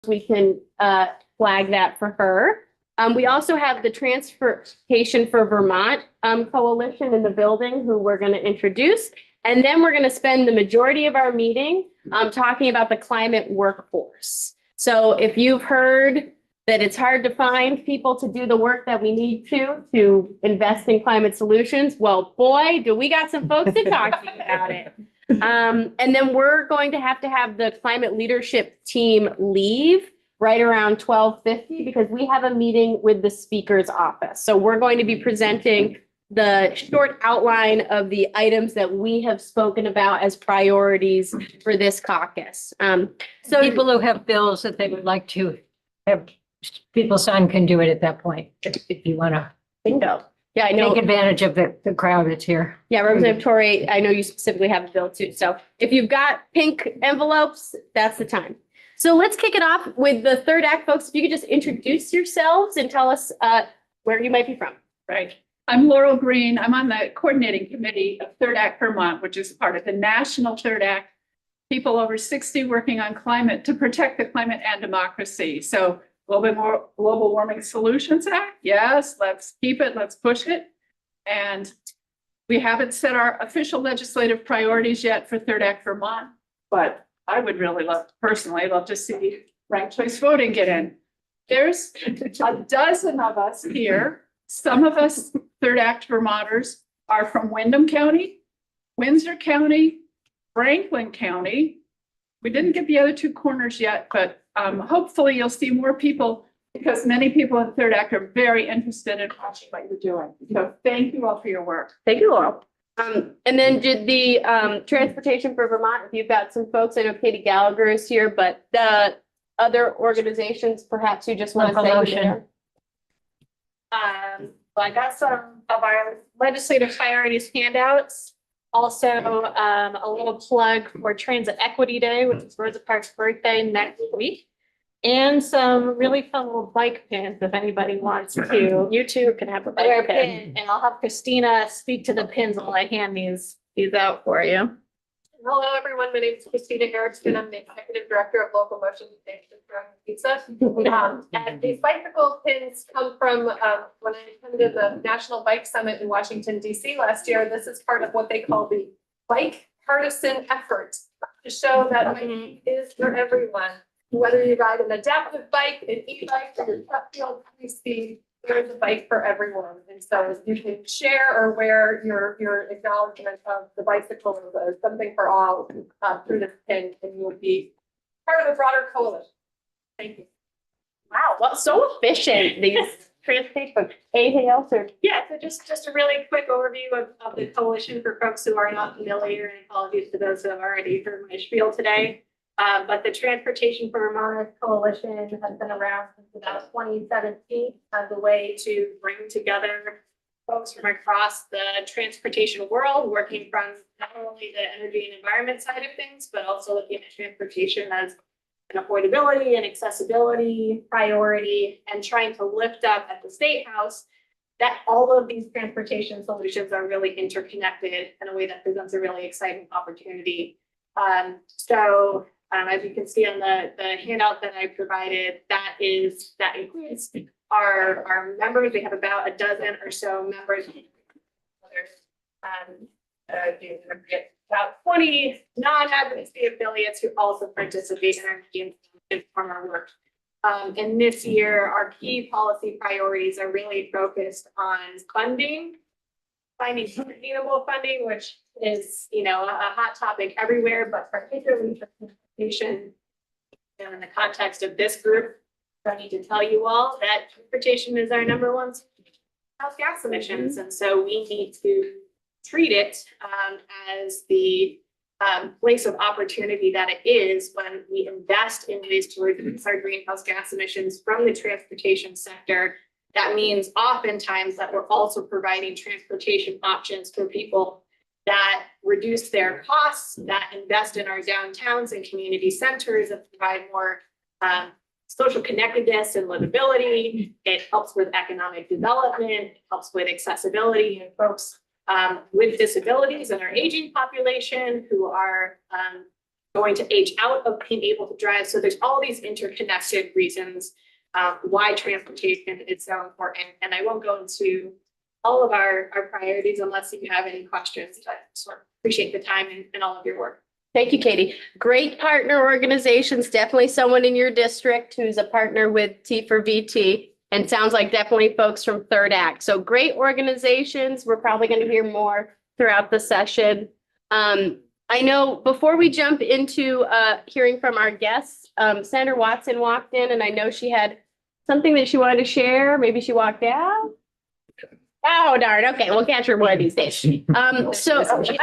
we can flag that for her. We also have the Transportation for Vermont Coalition in the building who we're going to introduce. And then we're going to spend the majority of our meeting talking about the climate workforce. So if you've heard that it's hard to find people to do the work that we need to invest in climate solutions, well, boy, do we got some folks to talk to about it. And then we're going to have the climate leadership team leave right around 12:50 because we have a meeting with the speaker's office. So we're going to be presenting the short outline of the items that we have spoken about as priorities for this caucus. So people who have bills that they would like to have people sign can do it at that point, if you want to. Bingo. Yeah, I know. Take advantage of the crowd that's here. Yeah, Representative Torrey, I know you specifically have a bill too. So if you've got pink envelopes, that's the time. So let's kick it off with the third act, folks. If you could just introduce yourselves and tell us where you might be from. Right. I'm Laurel Green. I'm on the coordinating committee of Third Act Vermont, which is part of the National Third Act. People over 60 working on climate to protect the climate and democracy. So Global Warming Solutions Act. Yes, let's keep it. Let's push it. And we haven't set our official legislative priorities yet for Third Act Vermont, but I would really personally love to see ranked choice voting get in. There's a dozen of us here. Some of us Third Act Vermonters are from Windham County, Windsor County, Franklin County. We didn't get the other two corners yet, but hopefully you'll see more people because many people in Third Act are very interested in watching what you're doing. So thank you all for your work. Thank you, Laurel. And then did the Transportation for Vermont, if you've got some folks, I know Katie Gallagher is here, but the other organizations, perhaps you just want to say there. Well, I got some of our legislative priorities handouts. Also, a little plug for Transit Equity Day, which is Rosa Parks' birthday next week. And some really fun little bike pins if anybody wants to. You too can have a bike pin. And I'll have Christina speak to the pins while I hand these out for you. Hello, everyone. My name is Christina Harrison. I'm the executive director of Local Motion Pizza. And these bicycle pins come from when I attended the National Bike Summit in Washington, D.C. last year. This is part of what they call the bike partisan effort to show that bike is for everyone. Whether you ride an adaptive bike, an e-bike, or your truck field 3-speed, there's a bike for everyone. And so you can share or wear your acknowledgement of the bicycle as something for all through this pin, and you will be part of a broader coalition. Thank you. Wow, well, so efficient, these transportation. Anything else? Or? Yeah, so just a really quick overview of the coalition for folks who are not familiar, and apologies to those who have already heard my spiel today. But the Transportation for Vermont Coalition has been around since about 2017 as a way to bring together folks from across the transportation world, working from not only the energy and environment side of things, but also looking at transportation as an affordability and accessibility priority, and trying to lift up at the State House that all of these transportation solutions are really interconnected in a way that presents a really exciting opportunity. As you can see on the handout that I provided, that includes our members. We have about a dozen or so members. About 20 non-advocacy affiliates who also participate in our meetings and from our work. And this year, our key policy priorities are really focused on funding, finding sustainable funding, which is, a hot topic everywhere, but particularly for transportation. In the context of this group, I need to tell you all that transportation is our number one greenhouse gas emissions, and so we need to treat it as the place of opportunity that it is when we invest in ways to reduce our greenhouse gas emissions from the transportation sector. That means oftentimes that we're also providing transportation options for people that reduce their costs, that invest in our downtowns and community centers, that provide more social connectedness and livability. It helps with economic development, it helps with accessibility and folks with disabilities and our aging population who are going to age out of being able to drive. So there's all these interconnected reasons why transportation is so important. And I won't go into all of our priorities unless you have any questions. I sort of appreciate the time and all of your work. Thank you, Katie. Great partner organizations, definitely someone in your district who's a partner with T for VT. And sounds like definitely folks from Third Act. So great organizations. We're probably going to hear more throughout the session. I know before we jump into hearing from our guests, Senator Watson walked in and I know she had something that she wanted to share. Maybe she walked out. Oh, darn. Okay, we'll catch her one of these days. She's back. Senator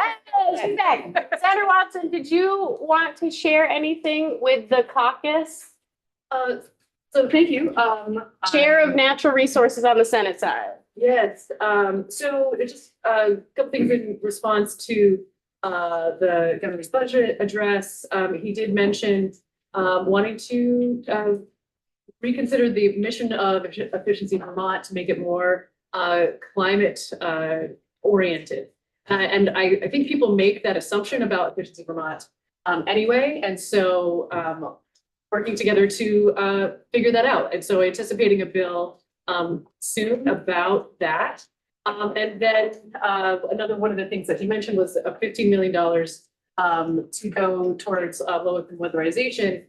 Watson, did you want to share anything with the caucus? So thank you. Chair of Natural Resources on the Senate side. Yes, so it's just a couple things in response to the governor's budget address. He did mention wanting to reconsider the mission of Efficiency Vermont to make it more climate oriented. And I think people make that assumption about Efficiency Vermont anyway. And so working together to figure that out. And so anticipating a bill soon about that. And then another one of the things that he mentioned was a $15 million to go towards low income weatherization.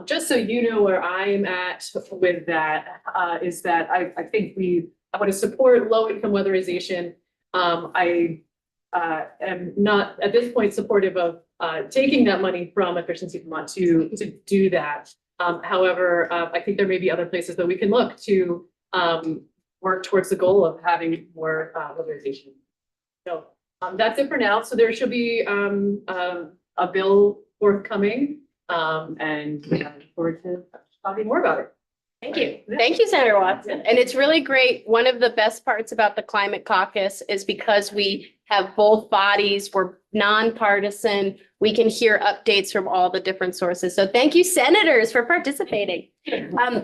Just so you know where I am at with that, is that I think I want to support low income weatherization. I am not at this point supportive of taking that money from Efficiency Vermont to do that. However, I think there may be other places that we can look to work towards the goal of having more weatherization. So that's it for now. So there should be a bill forthcoming, and I look forward to talking more about it. Thank you. Thank you, Senator Watson. And it's really great. One of the best parts about the Climate Caucus is because we have both bodies, we're nonpartisan, we can hear updates from all the different sources. So thank you, senators, for participating.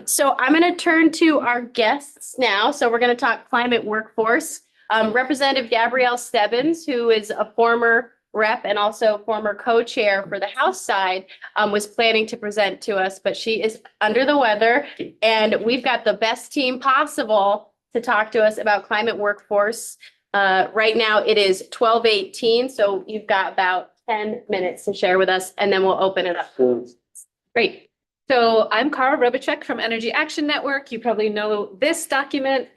So I'm going to turn to our guests now. So we're going to talk climate workforce. Representative Gabrielle Stebbins, who is a former rep and also former co-chair for the House side, was planning to present to us, but she is under the weather. And we've got the best team possible to talk to us about climate workforce. Right now it is 12:18, so you've got about 10 minutes to share with us, and then we'll open it up. Great. So I'm Cara Robachek from Energy Action Network. You probably know this document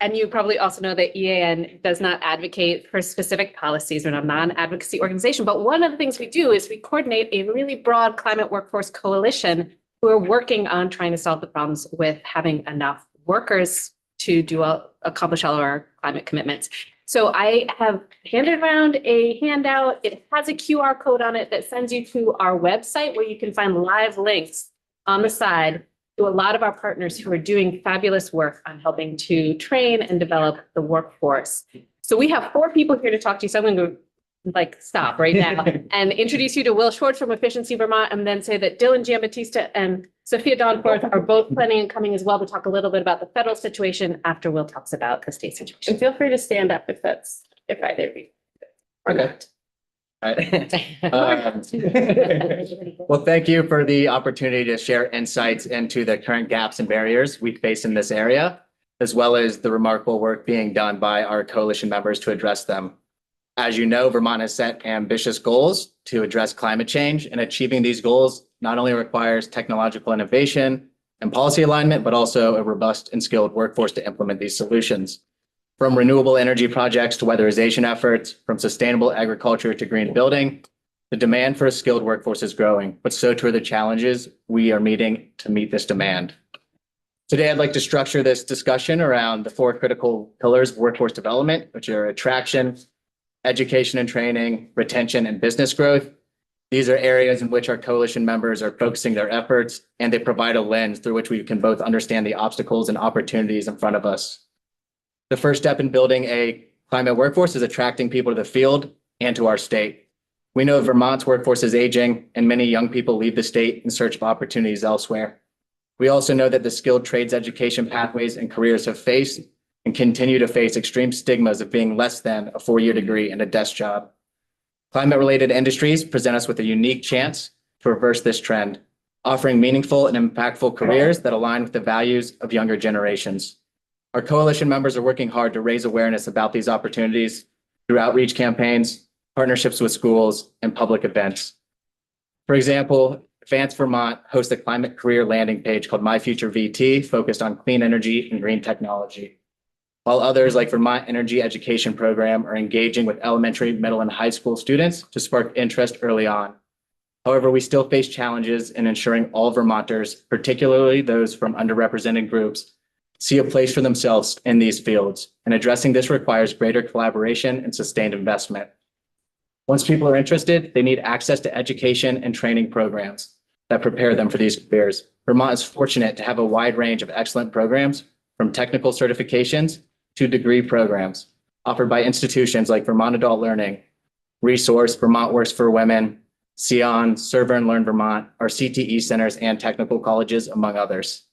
and you probably also know that EAN does not advocate for specific policies. We're not a non-advocacy organization, but one of the things we do is we coordinate a really broad climate workforce coalition who are working on trying to solve the problems with having enough workers to accomplish all of our climate commitments. So I have handed around a handout. It has a QR code on it that sends you to our website where you can find live links on the side to a lot of our partners who are doing fabulous work on helping to train and develop the workforce. So we have 4 people here to talk to you. So I'm going to stop right now and introduce you to Will Schwartz from Efficiency Vermont, and then say that Dylan Giambattista and Sophia Donforth are both planning on coming as well to talk a little bit about the federal situation after Will talks about the state situation. And feel free to stand up if either of you. Okay. All right. Well, thank you for the opportunity to share insights into the current gaps and barriers we face in this area, as well as the remarkable work being done by our coalition members to address them. As you know, Vermont has set ambitious goals to address climate change, and achieving these goals not only requires technological innovation and policy alignment, but also a robust and skilled workforce to implement these solutions. From renewable energy projects to weatherization efforts, from sustainable agriculture to green building, the demand for a skilled workforce is growing, but so too are the challenges we are meeting to meet this demand. Today, I'd like to structure this discussion around the 4 critical pillars of workforce development, which are attraction, education and training, retention, and business growth. These are areas in which our coalition members are focusing their efforts, and they provide a lens through which we can both understand the obstacles and opportunities in front of us. The first step in building a climate workforce is attracting people to the field and to our state. We know Vermont's workforce is aging, and many young people leave the state in search of opportunities elsewhere. We also know that the skilled trades education pathways and careers have faced and continue to face extreme stigmas of being less than a 4-year degree and a desk job. Climate-related industries present us with a unique chance to reverse this trend, offering meaningful and impactful careers that align with the values of younger generations. Our coalition members are working hard to raise awareness about these opportunities through outreach campaigns, partnerships with schools, and public events. For example, Advance Vermont hosts a climate career landing page called My Future VT, focused on clean energy and green technology. While others, like Vermont Energy Education Program, are engaging with elementary, middle, and high school students to spark interest early on. However, we still face challenges in ensuring all Vermonters, particularly those from underrepresented groups, see a place for themselves in these fields, and addressing this requires greater collaboration and sustained investment. Once people are interested, they need access to education and training programs that prepare them for these careers. Vermont is fortunate to have a wide range of excellent programs, from technical certifications to degree programs offered by institutions like Vermont Adult Learning, Resource, Vermont Works for Women, SEON, Serve and Learn Vermont, our CTE centers, and technical colleges, among others.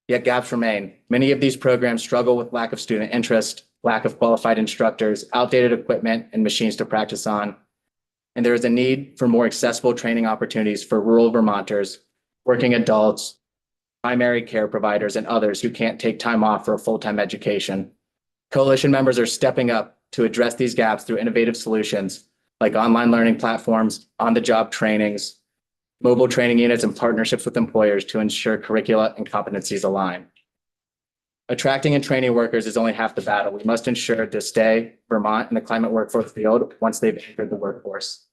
Yet gaps remain. Many of these programs struggle with lack of student interest, lack of qualified instructors, outdated equipment, and machines to practice on. And there is a need for more accessible training opportunities for rural Vermonters, working adults, primary care providers, and others who can't take time off for a full-time education. Coalition members are stepping up to address these gaps through innovative solutions like online learning platforms, on-the-job trainings, mobile training units, and partnerships with employers to ensure curricula and competencies align. Attracting and training workers is only half the battle. We must ensure to stay Vermont in the climate workforce field once they've entered the workforce.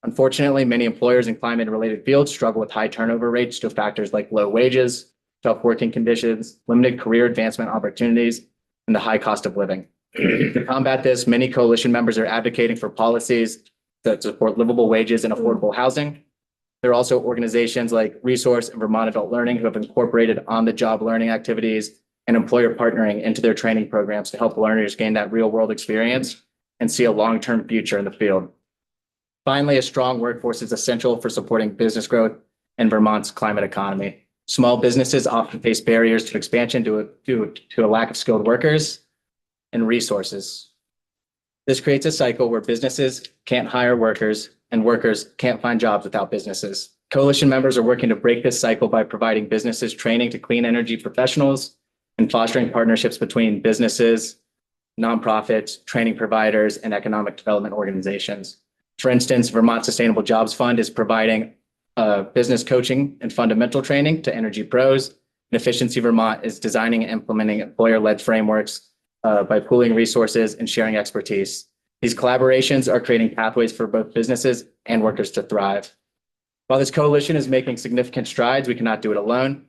Unfortunately, many employers in climate-related fields struggle with high turnover rates due to factors like low wages, tough working conditions, limited career advancement opportunities, and the high cost of living. To combat this, many coalition members are advocating for policies that support livable wages and affordable housing. There are also organizations like Resource and Vermont Adult Learning who have incorporated on-the-job learning activities and employer partnering into their training programs to help learners gain that real-world experience and see a long-term future in the field. Finally, a strong workforce is essential for supporting business growth and Vermont's climate economy. Small businesses often face barriers to expansion due to a lack of skilled workers and resources. This creates a cycle where businesses can't hire workers and workers can't find jobs without businesses. Coalition members are working to break this cycle by providing businesses training to clean energy professionals and fostering partnerships between businesses, nonprofits, training providers, and economic development organizations. For instance, Vermont Sustainable Jobs Fund is providing business coaching and fundamental training to energy pros. And Efficiency Vermont is designing and implementing employer-led frameworks by pooling resources and sharing expertise. These collaborations are creating pathways for both businesses and workers to thrive. While this coalition is making significant strides, we cannot do it alone.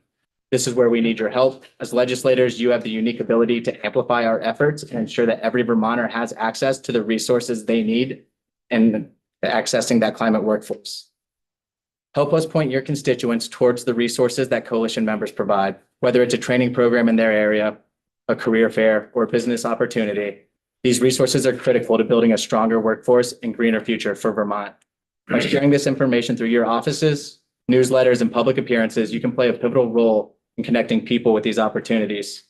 This is where we need your help. As legislators, you have the unique ability to amplify our efforts and ensure that every Vermonter has access to the resources they need in accessing that climate workforce. Help us point your constituents towards the resources that coalition members provide, whether it's a training program in their area, a career fair, or a business opportunity. These resources are critical to building a stronger workforce and greener future for Vermont. By sharing this information through your offices, newsletters, and public appearances, you can play a pivotal role in connecting people with these opportunities.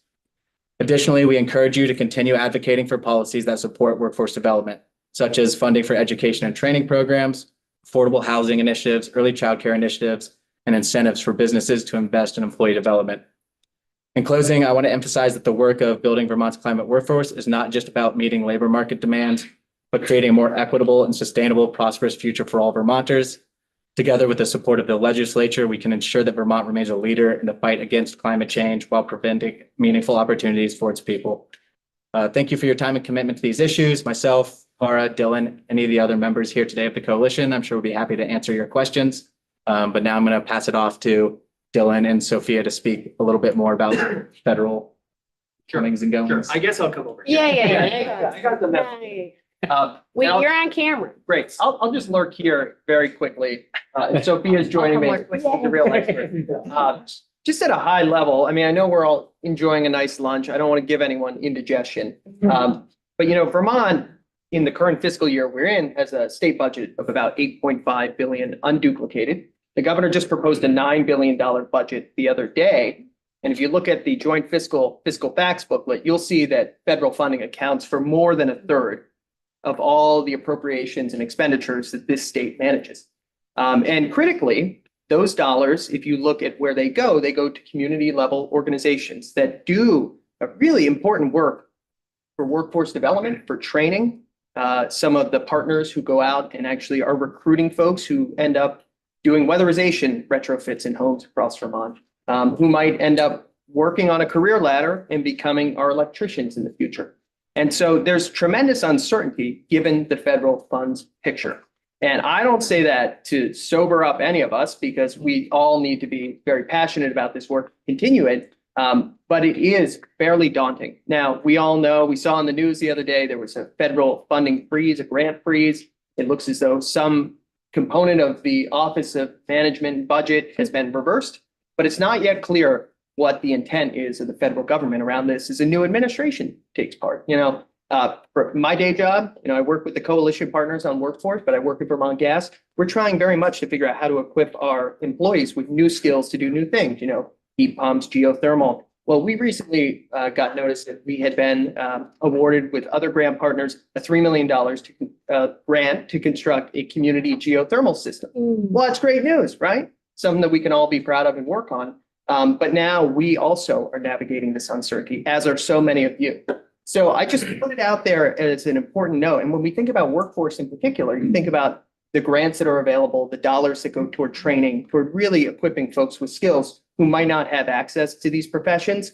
Additionally, we encourage you to continue advocating for policies that support workforce development, such as funding for education and training programs, affordable housing initiatives, early childcare initiatives, and incentives for businesses to invest in employee development. In closing, I want to emphasize that the work of building Vermont's climate workforce is not just about meeting labor market demands, but creating a more equitable and sustainable, prosperous future for all Vermonters. Together with the support of the legislature, we can ensure that Vermont remains a leader in the fight against climate change while preventing meaningful opportunities for its people. Thank you for your time and commitment to these issues. Myself, Laura, Dylan, any of the other members here today of the coalition, I'm sure we'll be happy to answer your questions. But now I'm going to pass it off to Dylan and Sophia to speak a little bit more about federal comings and goings. I guess I'll come over. here. Yeah. I got the message. Wait, Now- you're on camera. Great. I'll just lurk here very quickly. And Sophia's joining me. She's the real expert. Just at a high level, I mean, I know we're all enjoying a nice lunch. I don't want to give anyone indigestion. But Vermont in the current fiscal year we're in has a state budget of about 8.5 billion unduplicated. The governor just proposed a $9 billion budget the other day. And if you look at the joint fiscal facts booklet, you'll see that federal funding accounts for more than a third of all the appropriations and expenditures that this state manages. And critically, those dollars, if you look at where they go to community level organizations that do a really important work for workforce development, for training. Some of the partners who go out and actually are recruiting folks who end up doing weatherization retrofits in homes across Vermont, who might end up working on a career ladder and becoming our electricians in the future. And so there's tremendous uncertainty given the federal funds picture. And I don't say that to sober up any of us because we all need to be very passionate about this work, continue it. But it is fairly daunting. Now, we all know, we saw in the news the other day, there was a federal funding freeze, a grant freeze. It looks as though some component of the Office of Management and Budget has been reversed, but it's not yet clear what the intent is of the federal government around this as a new administration takes part. For my day job, I work with the coalition partners on workforce, but I work at Vermont Gas. We're trying very much to figure out how to equip our employees with new skills to do new things, heat pumps, geothermal. Well, we recently got notice that we had been awarded with other grant partners a $3 million grant to construct a community geothermal system. Well, that's great news, right? Something that we can all be proud of and work on. But now we also are navigating this uncertainty, as are so many of you. So I just put it out there as an important note. And when we think about workforce in particular, you think about the grants that are available, the dollars that go toward training, toward really equipping folks with skills who might not have access to these professions,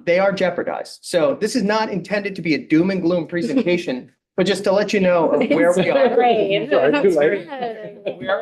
they are jeopardized. So this is not intended to be a doom and gloom presentation, but just to let you know of where we are. Great. Where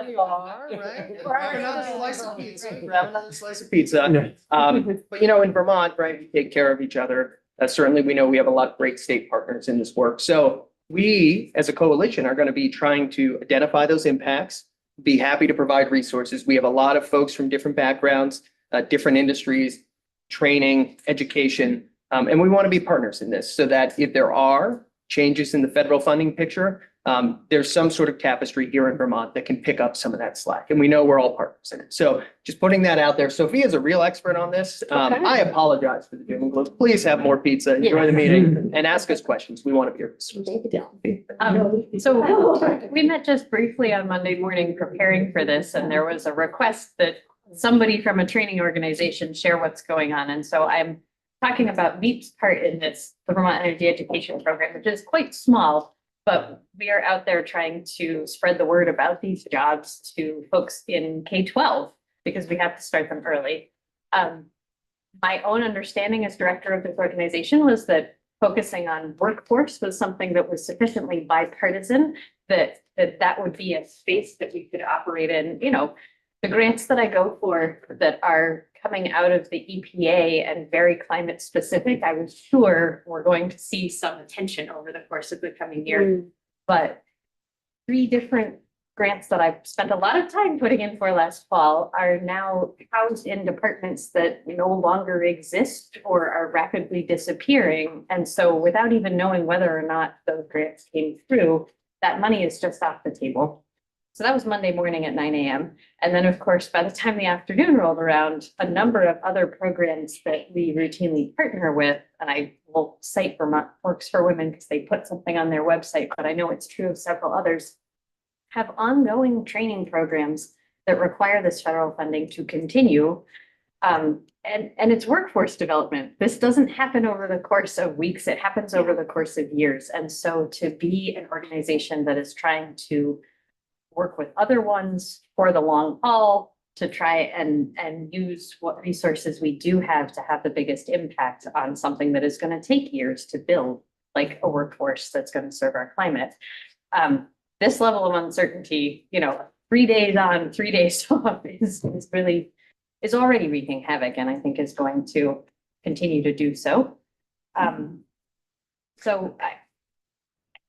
we are, right? Grab another slice of pizza. Grab another slice of pizza. But in Vermont, right, we take care of each other. Certainly, we know we have a lot of great state partners in this work. So we, as a coalition, are going to be trying to identify those impacts, be happy to provide resources. We have a lot of folks from different backgrounds, different industries, training, education, and we want to be partners in this so that if there are changes in the federal funding picture, there's some sort of tapestry here in Vermont that can pick up some of that slack. And we know we're all partners in it. So just putting that out there. Sophia is a real expert on this. I apologize for the doom and gloom. Please have more pizza, enjoy the meeting, and ask us questions. We want to be your So we met just briefly on Monday morning preparing for this, and there was a request that somebody from a training organization share what's going on. And so I'm talking about VEEP's part in this, the Vermont Energy Education Program, which is quite small, but we are out there trying to spread the word about these jobs to folks in K-12 because we have to start them early. My own understanding as director of this organization was that focusing on workforce was something that was sufficiently bipartisan that would be a space that we could operate in. The grants that I go for that are coming out of the EPA and very climate specific, I was sure we're going to see some attention over the course of the coming year. But 3 different grants that I've spent a lot of time putting in for last fall are now housed in departments that no longer exist or are rapidly disappearing. And so without even knowing whether or not those grants came through, that money is just off the table. So that was Monday morning at 9 a.m. And then, of course, by the time the afternoon rolled around, a number of other programs that we routinely partner with, and I will cite Vermont Works for Women because they put something on their website, but I know it's true of several others, have ongoing training programs that require this federal funding to continue. And it's workforce development. This doesn't happen over the course of weeks. It happens over the course of years. And so to be an organization that is trying to work with other ones for the long haul to try and use what resources we do have to have the biggest impact on something that is going to take years to build, like a workforce that's going to serve our climate. This level of uncertainty, 3 days on, 3 days off is already wreaking havoc, and I think is going to continue to do so. So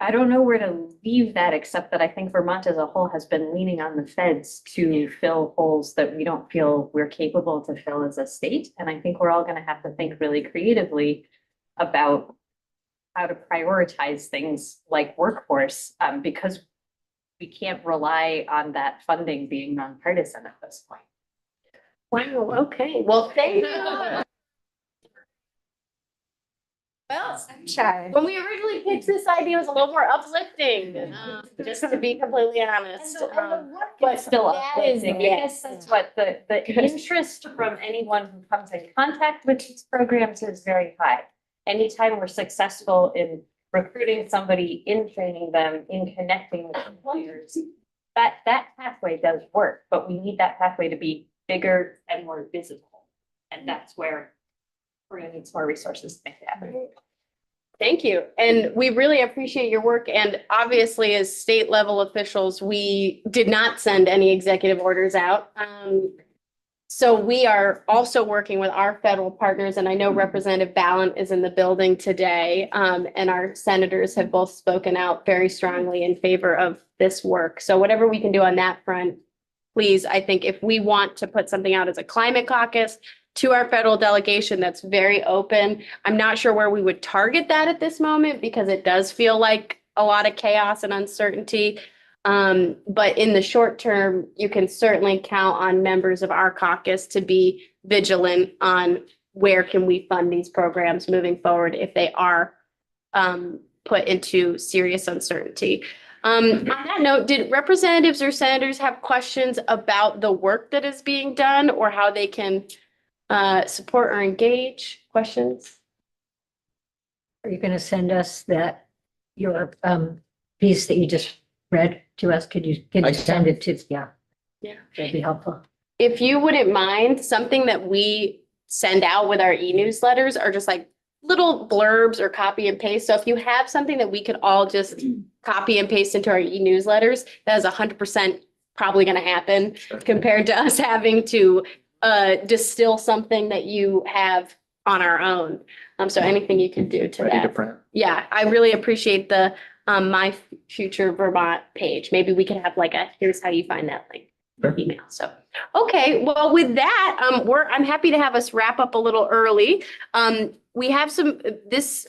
I don't know where to leave that, except that I think Vermont as a whole has been leaning on the feds to fill holes that we don't feel we're capable to fill as a state. And I think we're all going to have to think really creatively about how to prioritize things like workforce, because we can't rely on that funding being nonpartisan at this point. Wow, okay. Well, thank you. Well, when we originally pitched this idea, it was a little more uplifting, just to be completely honest. But still that is- uplifting. I guess that's what the interest from anyone who comes in contact with these programs is very high. Anytime we're successful in recruiting somebody, in training them, in connecting with employers, that pathway does work, but we need that pathway to be bigger and more visible. And that's where we're gonna need some more resources to make it happen. Thank you. And we really appreciate your work. And obviously, as state level officials, we did not send any executive orders out. So we are also working with our federal partners, and I know Representative Ballant is in the building today. And our senators have both spoken out very strongly in favor of this work. So whatever we can do on that front, please, I think if we want to put something out as a climate caucus to our federal delegation, that's very open. I'm not sure where we would target that at this moment because it does feel like a lot of chaos and uncertainty. But in the short term, you can certainly count on members of our caucus to be vigilant on where can we fund these programs moving forward if they are put into serious uncertainty. On that note, did representatives or senators have questions about the work that is being done or how they can support or engage? Questions? Are you going to send us your piece that you just read to us? Can you send it to, yeah, that'd be helpful. If you wouldn't mind, something that we send out with our e-newsletters are just like little blurbs or copy and paste. So if you have something that we could all just copy and paste into our e-newsletters, that is 100% probably going to happen compared to us having to distill something that you have on our own. So anything you can do to Ready to that. print. Yeah, I really appreciate the My Future Vermont page. Maybe we could have like here's how you find that link email. So, okay, well, with that, I'm happy to have us wrap up a little early. We have just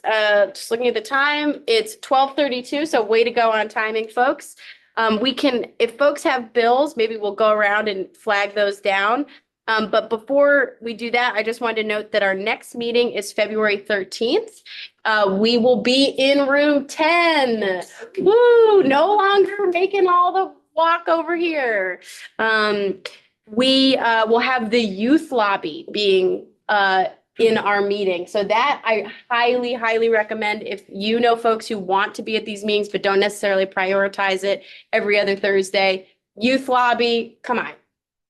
looking at the time, it's 12:32, so way to go on timing, folks. If folks have bills, maybe we'll go around and flag those down. But before we do that, I just wanted to note that our next meeting is February 13th. We will be in room 10. Woo, no longer making all the walk over here. We will have the youth lobby being in our meeting. So that I highly, highly recommend if you know folks who want to be at these meetings but don't necessarily prioritize it every other Thursday. Youth lobby, come on.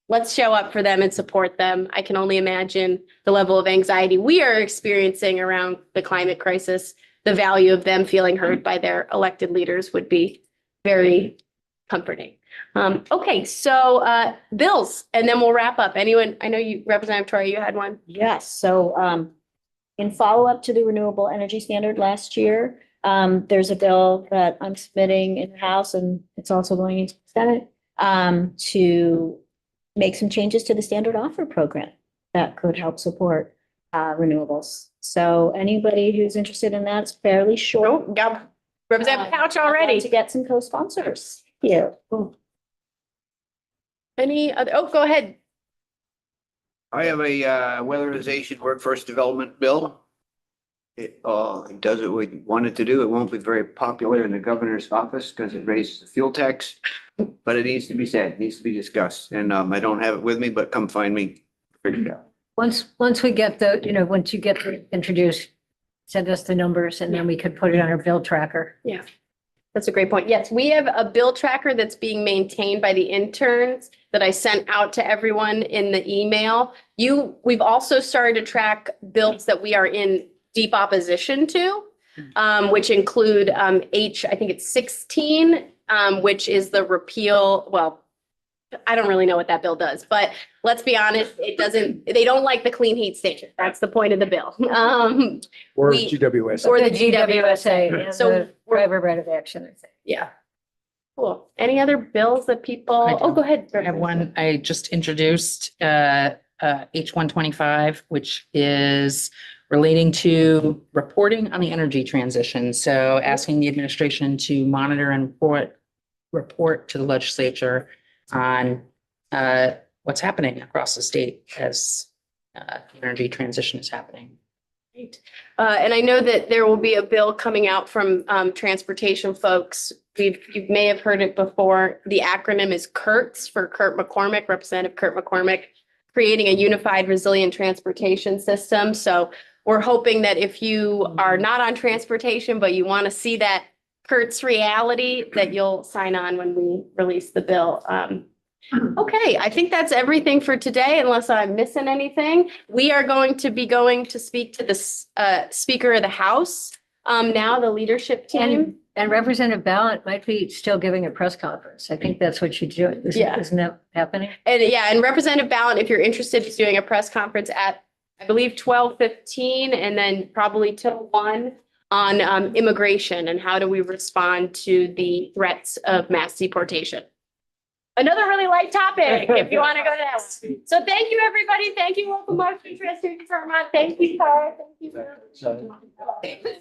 Let's show up for them and support them. I can only imagine the level of anxiety we are experiencing around the climate crisis. The value of them feeling heard by their elected leaders would be very comforting. Okay, so bills, and then we'll wrap up. Anyone, I know you, Representative Troy, you had one. Yes, so in follow-up to the renewable energy standard last year, there's a bill that I'm submitting in the House, and it's also going into the Senate to make some changes to the standard offer program that could help support renewables. So anybody who's interested in that, it's fairly short. Oh, got Representative Couch I'd like already. to get some co-sponsors here. Any other, go ahead. I have a weatherization workforce development bill. It does what we want it to do. It won't be very popular in the governor's office because it raises the fuel tax. But it needs to be said, it needs to be discussed. And I don't have it with me, but come find me. Figure it out. Once we get once you get introduced, send us the numbers and then we could put it on our bill tracker. Yeah, that's a great point. Yes, we have a bill tracker that's being maintained by the interns that I sent out to everyone in the email. We've also started to track bills that we are in deep opposition to, which include I think it's 16, which is the repeal. Well, I don't really know what that bill does, but let's be honest, they don't like the clean heat standard. That's the point of the bill. Or we- GWS. Or the GWSA. And So the private right of action, I think. yeah. Cool. Any other bills that people, I do. go ahead. I have one, I just introduced, H-125, which is relating to reporting on the energy transition. So asking the administration to monitor and report to the legislature on, what's happening across the state as, the energy transition is happening. And I know that there will be a bill coming out from transportation folks. You may have heard it before. The acronym is CURTS for Kurt McCormick, Representative Kurt McCormick, creating a unified resilient transportation system. So we're hoping that if you are not on transportation, but you want to see that CURTS reality, that you'll sign on when we release the bill. Okay, I think that's everything for today, unless I'm missing anything. We are going to speak to the Speaker of the House, now the leadership team. And Representative Ballant might be still giving a press conference. I think that's what she's doing. Yeah. Isn't that happening? And Representative Ballant, if you're interested, is doing a press conference at, I believe, 12:15 and then probably till 1 on immigration and how do we respond to the threats of mass deportation. Another really light topic, if you want to go to that one. So thank you, everybody. Thank you, local motion, Vermont. Thank you, Cara. Thank you.